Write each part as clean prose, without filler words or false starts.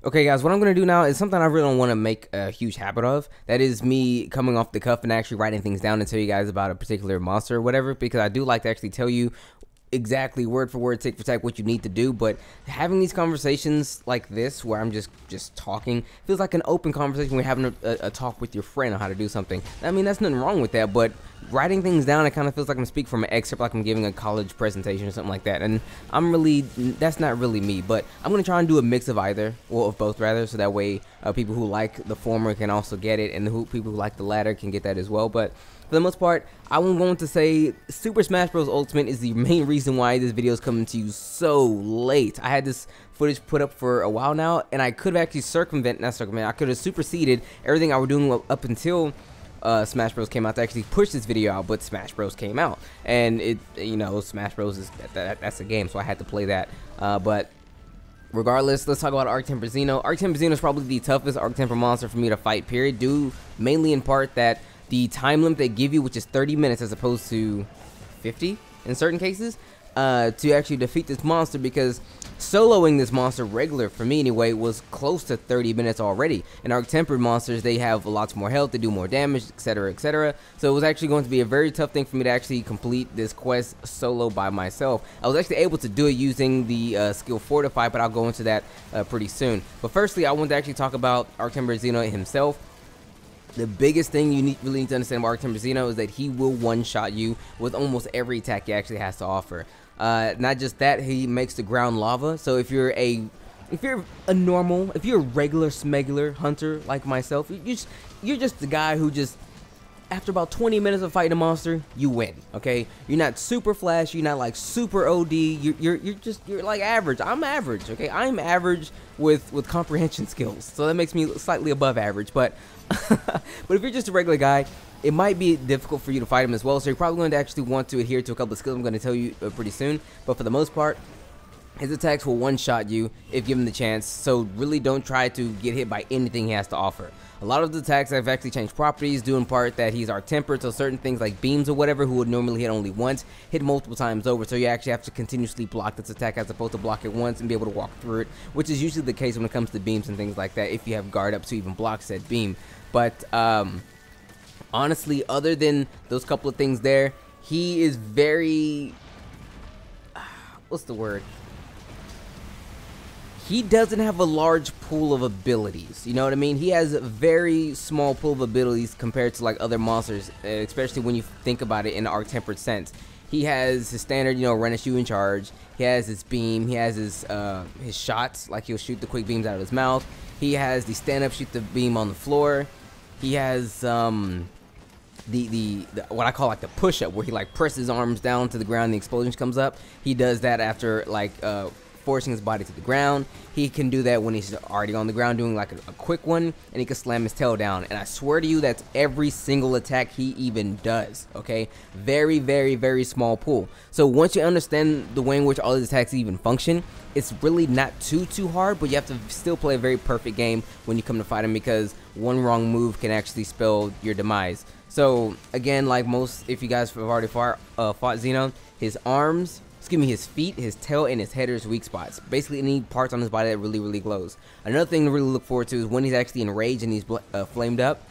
Okay, guys, what I'm going to do now is something I really don't want to make a huge habit of. That is me coming off the cuff and actually writing things down and tell you guys about a particular monster or whatever, because I do like to actually tell you exactly word for word, tick for tack what you need to do. But having these conversations like this where I'm just talking feels like an open conversation. We're having a talk with your friend on how to do something. I mean, that's nothing wrong with that, but writing things down, it kind of feels like I'm speaking from an excerpt, like I'm giving a college presentation or something like that. And that's not really me, but I'm going to try and do a mix of either, or of both rather, so that way people who like the former can also get it, and people who like the latter can get that as well. But for the most part, I'm going to say Super Smash Bros. Ultimate is the main reason why this video is coming to you so late. I had this footage put up for a while now, and I could have actually I could have superseded everything I was doing up until Smash Bros. Came out to actually push this video out, but Smash Bros. Came out, and Smash Bros. is that's a game, so I had to play that. But regardless, let's talk about Arc Temper Xeno. Arc Temper Xeno is probably the toughest Arc Temper monster for me to fight, period, due mainly in part that the time limit they give you, which is 30 minutes as opposed to 50 in certain cases, to actually defeat this monster, because soloing this monster regular, for me anyway, was close to 30 minutes already. And Arc Tempered monsters, they have lots more health, they do more damage, etc, etc. So it was actually going to be a very tough thing for me to actually complete this quest solo by myself. I was actually able to do it using the skill Fortify, but I'll go into that pretty soon. But firstly, I want to actually talk about Arc Tempered Xeno himself. The biggest thing you really need to understand about Arc Temper Xeno is that he will one-shot you with almost every attack he actually has to offer. Not just that, he makes the ground lava. So if you're a regular smegular hunter like myself, you're just the guy who just, after about 20 minutes of fighting a monster, you win. Okay, you're not super flash, you're not like super OD. You're like average. I'm average. Okay, I'm average with comprehension skills, so that makes me slightly above average. But but if you're just a regular guy, it might be difficult for you to fight him as well. So you're probably going to actually want to adhere to a couple of skills I'm going to tell you pretty soon. But for the most part, his attacks will one-shot you if given the chance, so really don't try to get hit by anything he has to offer. A lot of the attacks have actually changed properties, due in part that he's Arc Tempered, so certain things like beams or whatever, who would normally hit only once, hit multiple times over, so you actually have to continuously block this attack as opposed to block it once and be able to walk through it, which is usually the case when it comes to beams and things like that, if you have guard up to even block said beam. But honestly, other than those couple of things there, he is very... what's the word? He doesn't have a large pool of abilities, you know what I mean? He has a very small pool of abilities compared to like other monsters, especially when you think about it in the Arc Tempered sense. He has his standard, run at you in charge. He has his beam. He has his shots, like he'll shoot the quick beams out of his mouth. He has the stand up, shoot the beam on the floor. He has the what I call like the push up, where he like presses his arms down to the ground and the explosion comes up. He does that after like forcing his body to the ground. He can do that when he's already on the ground doing like a quick one, and he can slam his tail down. And I swear to you, that's every single attack he even does. Okay, very, very, very small pool. So once you understand the way in which all these attacks even function, it's really not too hard, but you have to still play a very perfect game when you come to fight him, because one wrong move can actually spell your demise. So again, like most, if you guys have already fought Xeno, his arms, his feet, his tail, and his head are his weak spots. Basically, any parts on his body that really glows. Another thing to really look forward to is when he's actually enraged and he's flamed up,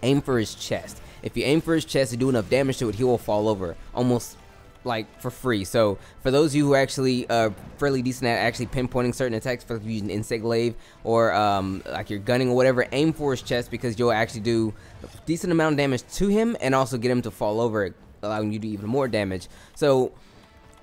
aim for his chest. If you aim for his chest and do enough damage to it, he will fall over almost like for free. So for those of you who are actually fairly decent at actually pinpointing certain attacks, for using insect glaive or like you're gunning or whatever, aim for his chest, because you'll actually do a decent amount of damage to him and also get him to fall over, allowing you to do even more damage. So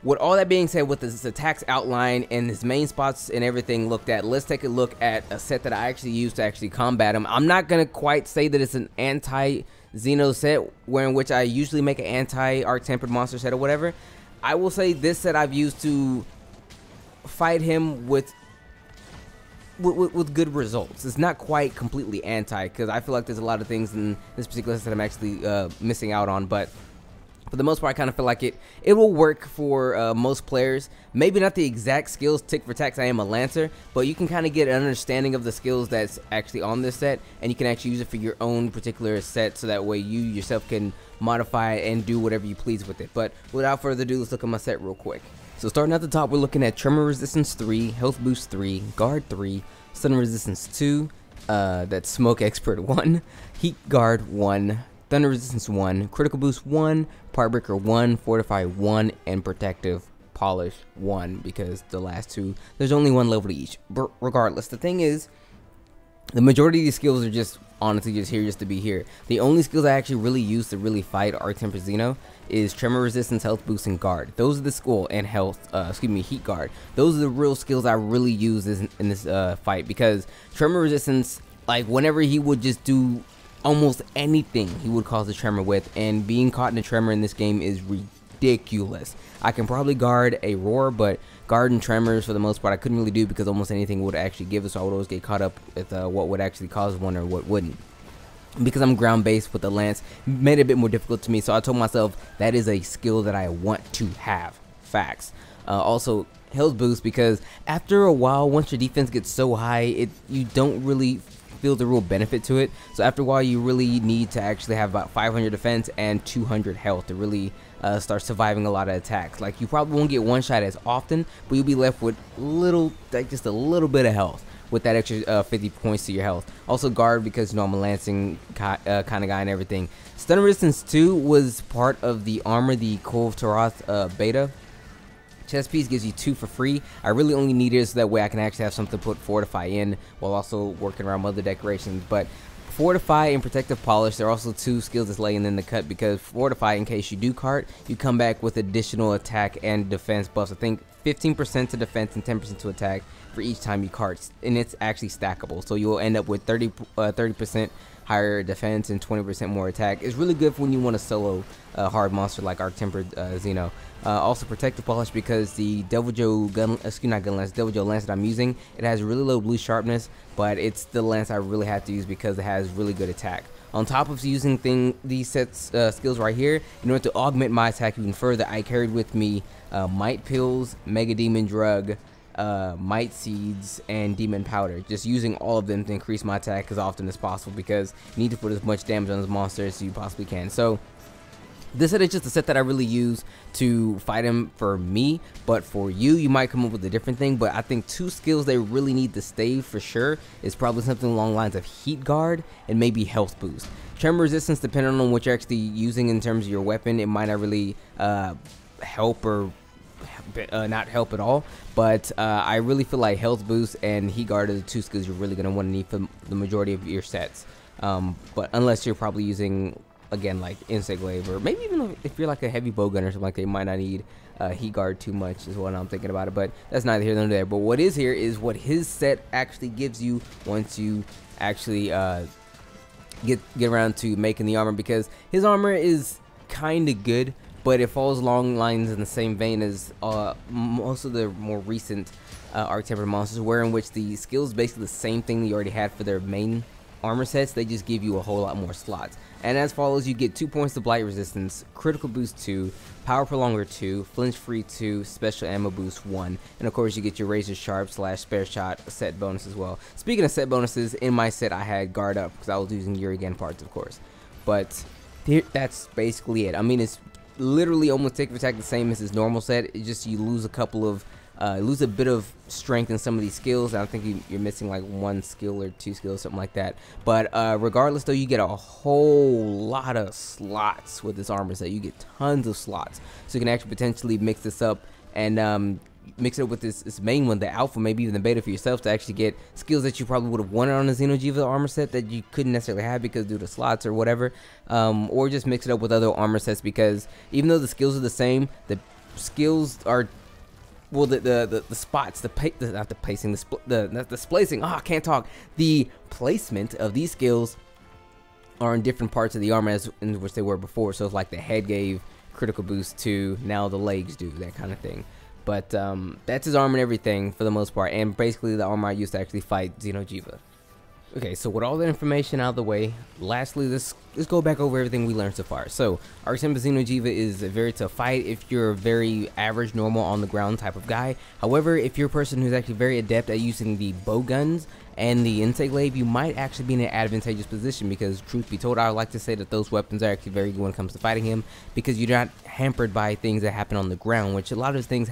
with all that being said, with his attacks outline and his main spots and everything looked at, let's take a look at a set that I actually use to actually combat him. I'm not going to quite say that it's an anti-Xeno set, in which I usually make an anti-Arc Tempered monster set or whatever. I will say this set I've used to fight him with good results. It's not quite completely anti, because I feel like there's a lot of things in this particular set I'm actually missing out on, but for the most part, I kind of feel like it will work for most players. Maybe not the exact skills tick for tack, I am a Lancer, but you can kind of get an understanding of the skills that's actually on this set, and you can actually use it for your own particular set, so that way you yourself can modify it and do whatever you please with it. But without further ado, let's look at my set real quick. So starting at the top, we're looking at Tremor Resistance 3, Health Boost 3, Guard 3, Stun Resistance 2, that's Smoke Expert 1, Heat Guard 1, Thunder Resistance 1, Critical Boost 1, Part Breaker 1, Fortify 1, and Protective Polish 1, because the last two, there's only one level to each. But regardless, the thing is, the majority of these skills are just honestly just here just to be here. The only skills I actually really use to really fight Arc-Tempered Xeno is Tremor Resistance, Health Boost, and Guard. Those are the skill, and Heat Guard. Those are the real skills I really use in this fight, because Tremor Resistance, like whenever he would just do almost anything, he would cause a tremor with, and being caught in a tremor in this game is ridiculous. I can probably guard a roar, but guard and tremors for the most part I couldn't really do, because almost anything would actually give it, so I would always get caught up with what would actually cause one or what wouldn't. Because I'm ground based with the lance, made it a bit more difficult to me, so I told myself that is a skill that I want to have. Facts. Also health boost, because after a while, once your defense gets so high, you don't really feel the real benefit to it. So after a while, you really need to actually have about 500 defense and 200 health to really start surviving a lot of attacks. Like, you probably won't get one shot as often, but you'll be left with just a little bit of health with that extra 50 points to your health. Also guard, because I'm a lancing kind of guy and everything. Stun Resistance 2 was part of the armor, the Kov Taroth beta. Chest piece gives you 2 for free. I really only need it so that way I can actually have something to put Fortify in while also working around other decorations. But Fortify and Protective Polish, there are also 2 skills that's laying in the cut, because Fortify, in case you do cart, you come back with additional attack and defense buffs. I think 15% to defense and 10% to attack for each time you cart, and it's actually stackable, so you'll end up with 30% higher defense and 20% more attack. It's really good for when you want to solo hard monster like Arc-Tempered Xeno. Also Protective Polish, because the Devil Joe Devil Joe lance that I'm using, it has really low blue sharpness, but it's the lance I really have to use because it has really good attack. On top of using these skills right here, in order to augment my attack even further, I carried with me Might Pills, Mega Demon Drug, Might Seeds, and Demon Powder. Just using all of them to increase my attack as often as possible, because you need to put as much damage on this monster as you possibly can. So this set is just a set that I really use to fight him for me, but for you, you might come up with a different thing. But I think 2 skills they really need to stay for sure is probably something along the lines of Heat Guard and maybe Health Boost. Tremor Resistance, depending on what you're actually using in terms of your weapon, it might not really help or not help at all, but I really feel like Health Boost and Heat Guard are the 2 skills you're really going to want to need for the majority of your sets. But unless you're probably using, again, like Insect Glaive, or maybe even if you're like a heavy bowgun or something like that, you might not need Heat Guard too much, is what I'm thinking about it. But that's neither here nor there. But what is here is what his set actually gives you once you actually get around to making the armor, because his armor is kind of good, but it falls along lines in the same vein as most of the more recent Arc-Tempered monsters, where in which the skills basically the same thing that you already had for their main armor sets. They just give you a whole lot more slots. And as follows: you get 2 points to Blight Resistance, Critical Boost 2, Power Prolonger 2, Flinch Free 2, Special Ammo Boost 1, and of course you get your Razor Sharp / Spare Shot set bonus as well. Speaking of set bonuses, in my set I had Guard Up because I was using Yurigen parts, of course. But that's basically it. I mean, it's literally almost tick for tack the same as his normal set. It's just you lose a couple of lose a bit of strength in some of these skills. I think you're missing like 1 skill or 2 skills, something like that. But regardless though, you get a whole lot of slots with this armor set. You get tons of slots, so you can actually potentially mix this up and mix it up with this main one, the alpha, maybe even the beta for yourself, to actually get skills that you probably would have wanted on the Xeno'jiva armor set that you couldn't necessarily have because due to slots or whatever. Or just mix it up with other armor sets, because even though the skills are the same, the skills are, well, the spots, the spacing. Oh, I can't talk. The placement of these skills are in different parts of the armor as in which they were before. So if like the head gave critical boost to, now the legs do, that kind of thing. But that's his armor and everything for the most part, and basically the armor I used to actually fight Xeno'jiva. Okay, so with all that information out of the way, lastly, let's go back over everything we learned so far. So, Arctempa Xeno'jiva is a very tough fight if you're a very average, normal, on the ground type of guy. However, if you're a person who's actually very adept at using the bow guns and the insect glaive, you might actually be in an advantageous position because, truth be told, I would like to say that those weapons are actually very good when it comes to fighting him because you're not hampered by things that happen on the ground, which a lot of things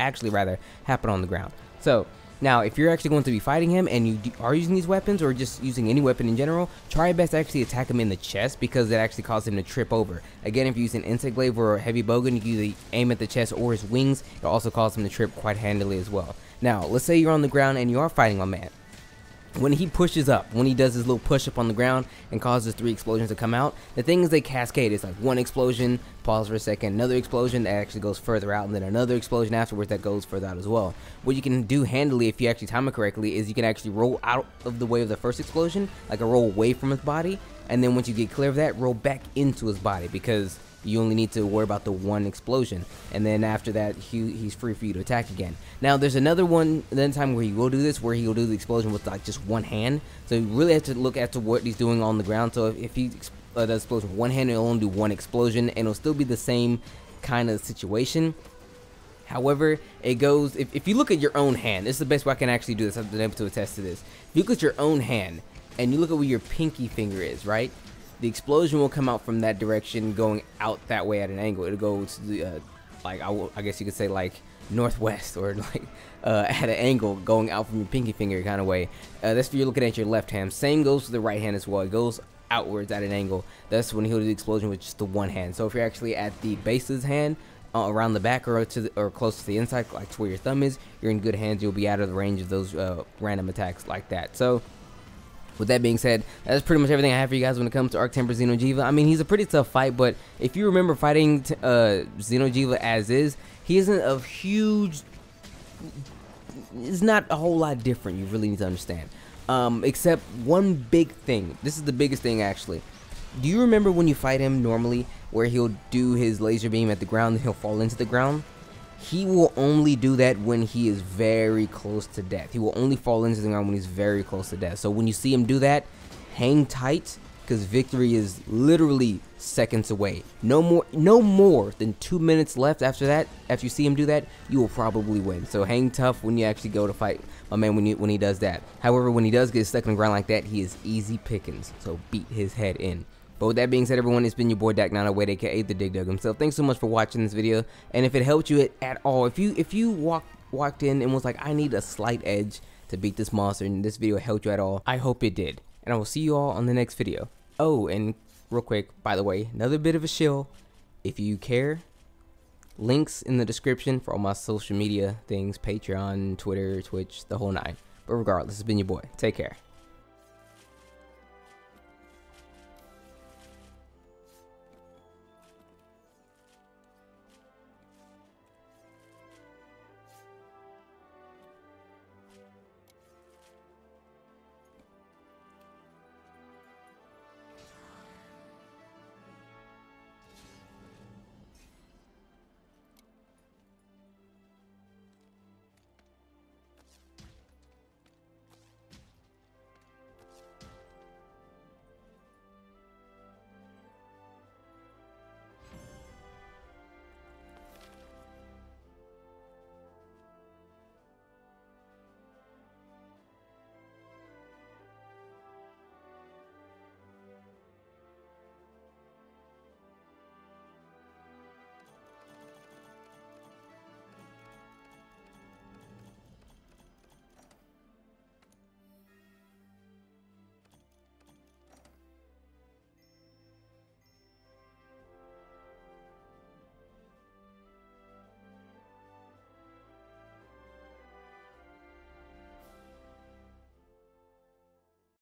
actually rather happen on the ground. So, now, if you're actually going to be fighting him and you are using these weapons or just using any weapon in general, try your best to actually attack him in the chest because it actually causes him to trip over. Again, if you're using insect glaive or a heavy bowgun, you can either aim at the chest or his wings. It'll also cause him to trip quite handily as well. Now, let's say you're on the ground and you are fighting my man. When he pushes up, when he does his little push up on the ground and causes 3 explosions to come out, the thing is they cascade. It's like one explosion, pause for a second, another explosion that actually goes further out, and then another explosion afterwards that goes further out as well. What you can do handily if you actually time it correctly is you can actually roll out of the way of the first explosion, like a roll away from his body, and then once you get clear of that, roll back into his body because you only need to worry about the one explosion, and then after that he's free for you to attack again. Now there's another time where he will do this, where he will do the explosion with like just one hand, so you really have to look at what he's doing on the ground. So if he does explosion with one hand, he'll only do one explosion and it'll still be the same kind of situation. However, it goes, if you look at your own hand, this is the best way I can actually do this. I've been able to attest to this. If you look at your own hand and you look at where your pinky finger is, right, the explosion will come out from that direction, going out that way at an angle. It'll go to the, like, I guess you could say like northwest, or like at an angle going out from your pinky finger kind of way. That's if you're looking at your left hand. Same goes to the right hand as well. It goes outwards at an angle. That's when he'll do the explosion with just the one hand. So if you're actually at the base of his hand, around the back or or close to the inside, like to where your thumb is, you're in good hands. You'll be out of the range of those random attacks like that. So with that being said, that's pretty much everything I have for you guys when it comes to Arctempa Xeno'jiva. I mean, he's a pretty tough fight, but if you remember fighting Xeno'jiva as is, he isn't a huge... It's not a whole lot different, you really need to understand. Except one big thing. This is the biggest thing, actually. Do you remember when you fight him normally, where he'll do his laser beam at the ground and he'll fall into the ground? He will only do that when he is very close to death. He will only fall into the ground when he's very close to death. So when you see him do that, hang tight, because victory is literally seconds away. No more than 2 minutes left after that. After you see him do that, you will probably win. So hang tough when you actually go to fight my man when he does that. However, when he does get stuck on the ground like that, he is easy pickings. So beat his head in. But with that being said, everyone, it's been your boy Dak908, aka the Dig Dug himself. Thanks so much for watching this video. And if it helped you at all, if you walked in and was like, I need a slight edge to beat this monster, and this video helped you at all, I hope it did. And I will see you all on the next video. Oh, and real quick, by the way, another bit of a shill. If you care, links in the description for all my social media things, Patreon, Twitter, Twitch, the whole nine. But regardless, it's been your boy. Take care.